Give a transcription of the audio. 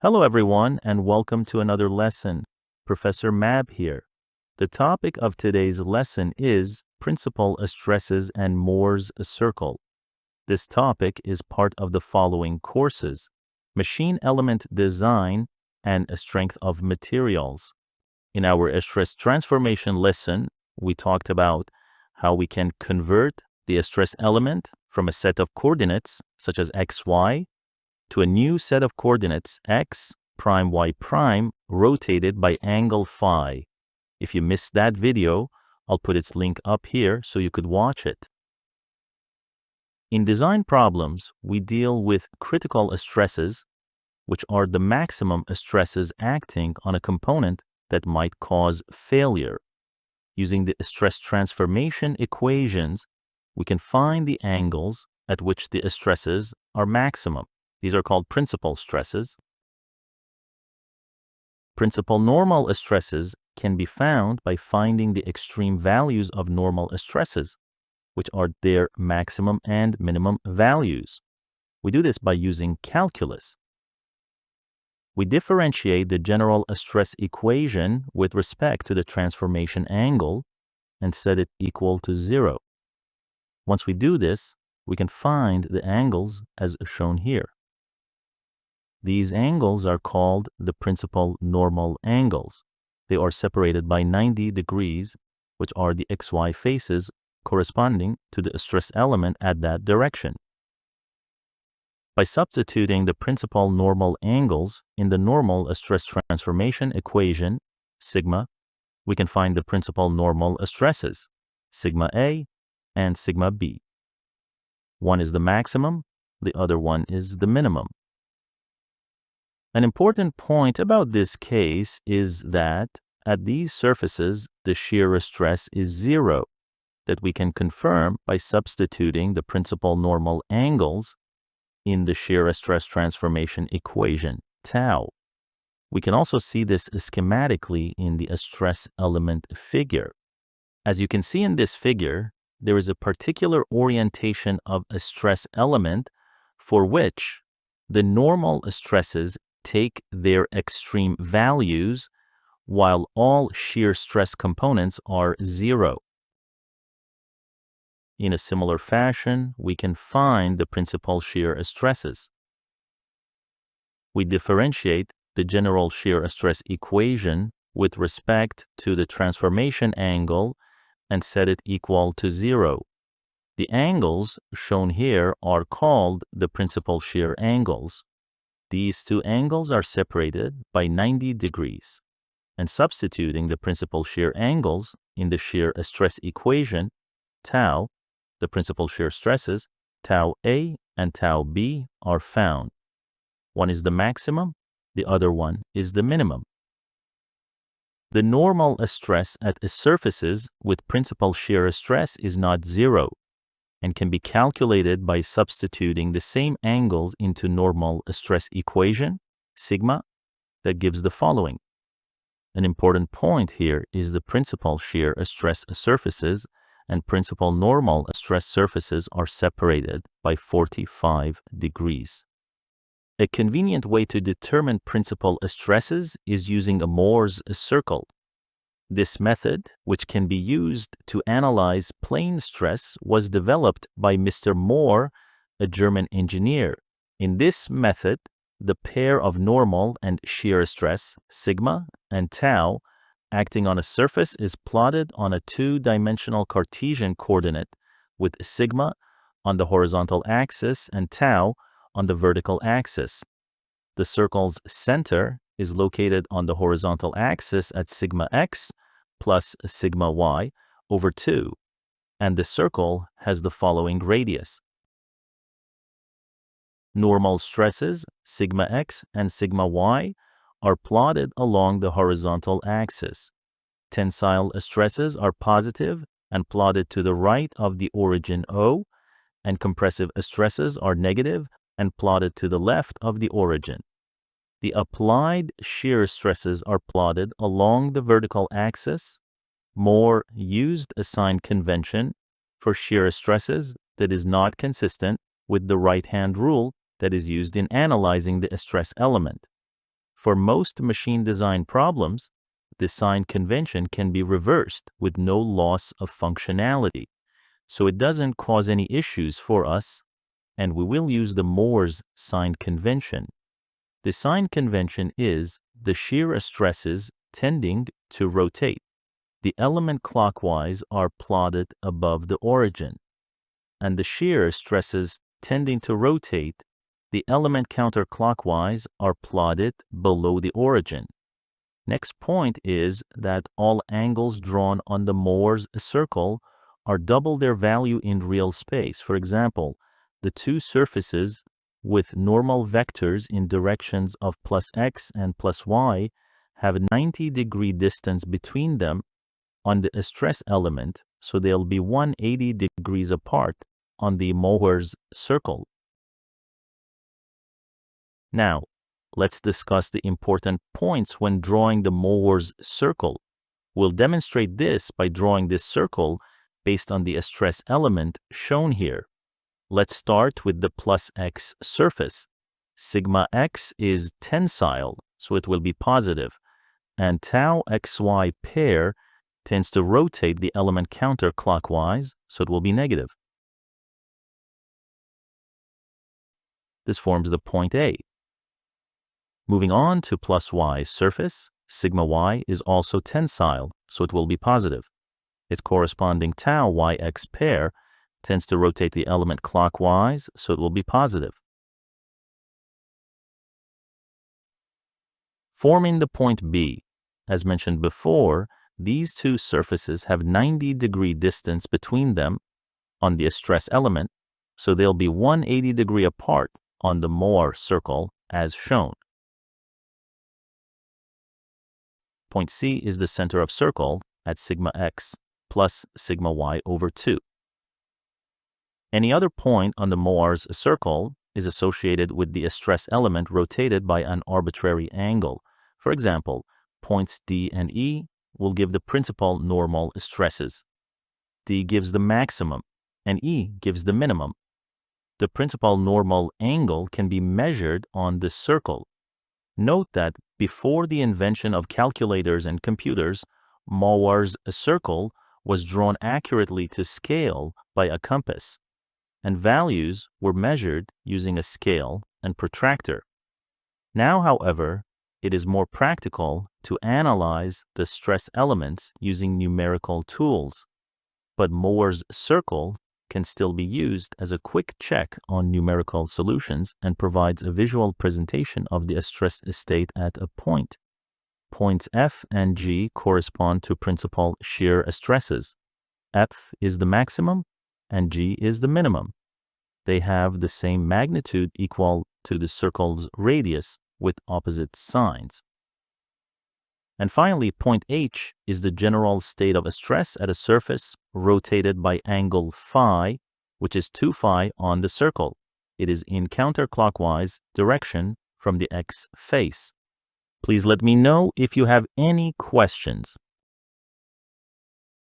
Hello everyone and welcome to another lesson. Professor Mab here. The topic of today's lesson is principal stresses and Mohr's circle. This topic is part of the following courses: Machine Element Design and Strength of Materials. In our stress transformation lesson, we talked about how we can convert the stress element from a set of coordinates such as x, y to a new set of coordinates x prime y prime rotated by angle phi. If you missed that video, I'll put its link up here so you could watch it. In design problems, we deal with critical stresses, which are the maximum stresses acting on a component that might cause failure. Using the stress transformation equations, we can find the angles at which the stresses are maximum. These are called principal stresses. Principal normal stresses can be found by finding the extreme values of normal stresses, which are their maximum and minimum values. We do this by using calculus. We differentiate the general stress equation with respect to the transformation angle and set it equal to 0. Once we do this, we can find the angles as shown here. These angles are called the principal normal angles. They are separated by 90 degrees, which are the xy faces corresponding to the stress element at that direction. By substituting the principal normal angles in the normal stress transformation equation, sigma, we can find the principal normal stresses, sigma A and sigma B. One is the maximum, the other one is the minimum. An important point about this case is that at these surfaces, the shear stress is 0, that we can confirm by substituting the principal normal angles in the shear stress transformation equation, tau. We can also see this schematically in the stress element figure. As you can see in this figure, there is a particular orientation of a stress element for which the normal stresses take their extreme values while all shear stress components are 0. In a similar fashion, we can find the principal shear stresses. We differentiate the general shear stress equation with respect to the transformation angle and set it equal to 0. The angles shown here are called the principal shear angles. These two angles are separated by 90 degrees, and substituting the principal shear angles in the shear stress equation, tau, the principal shear stresses, tau A and tau B are found. One is the maximum, the other one is the minimum. The normal stress at surfaces with principal shear stress is not 0, and can be calculated by substituting the same angles into normal stress equation, sigma, that gives the following. An important point here is the principal shear stress surfaces and principal normal stress surfaces are separated by 45 degrees. A convenient way to determine principal stresses is using a Mohr's circle. This method, which can be used to analyze plane stress, was developed by Mr. Mohr, a German engineer. In this method, the pair of normal and shear stress, sigma and tau, acting on a surface is plotted on a two-dimensional Cartesian coordinate with sigma on the horizontal axis and tau on the vertical axis. The circle's center is located on the horizontal axis at sigma x plus sigma y over 2, and the circle has the following radius. Normal stresses, sigma x and sigma y, are plotted along the horizontal axis. Tensile stresses are positive and plotted to the right of the origin O, and compressive stresses are negative and plotted to the left of the origin. The applied shear stresses are plotted along the vertical axis. Mohr used a sign convention for shear stresses that is not consistent with the right-hand rule that is used in analyzing the stress element. For most machine design problems, the sign convention can be reversed with no loss of functionality, so it doesn't cause any issues for us, and we will use the Mohr's sign convention. The sign convention is the shear stresses tending to rotate. The element clockwise are plotted above the origin, and the shear stresses tending to rotate, the element counterclockwise are plotted below the origin. Next point is that all angles drawn on the Mohr's circle are double their value in real space. For example, the two surfaces with normal vectors in directions of plus x and plus y have a 90-degree distance between them on the stress element, so they'll be 180 degrees apart on the Mohr's circle. Now, let's discuss the important points when drawing the Mohr's circle. We'll demonstrate this by drawing this circle based on the stress element shown here. Let's start with the plus x surface. Sigma x is tensile, so it will be positive, and tau xy pair tends to rotate the element counterclockwise, so it will be negative. This forms the point A. Moving on to plus y surface, sigma y is also tensile, so it will be positive. Its corresponding tau yx pair tends to rotate the element clockwise, so it will be positive. Forming the point B, as mentioned before, these two surfaces have 90-degree distance between them on the stress element, so they'll be 180 degree apart on the Mohr circle as shown. Point C is the center of circle at sigma x plus sigma y over 2. Any other point on the Mohr's circle is associated with the stress element rotated by an arbitrary angle. For example, points D and E will give the principal normal stresses. D gives the maximum, and E gives the minimum. The principal normal angle can be measured on the circle. Note that before the invention of calculators and computers, Mohr's circle was drawn accurately to scale by a compass, and values were measured using a scale and protractor. Now, however, it is more practical to analyze the stress elements using numerical tools, but Mohr's circle can still be used as a quick check on numerical solutions and provides a visual presentation of the stress state at a point. Points F and G correspond to principal shear stresses. F is the maximum and G is the minimum. They have the same magnitude equal to the circle's radius with opposite signs. And finally, point H is the general state of stress at a surface rotated by angle phi, which is 2 phi on the circle. It is in counterclockwise direction from the x face. Please let me know if you have any questions.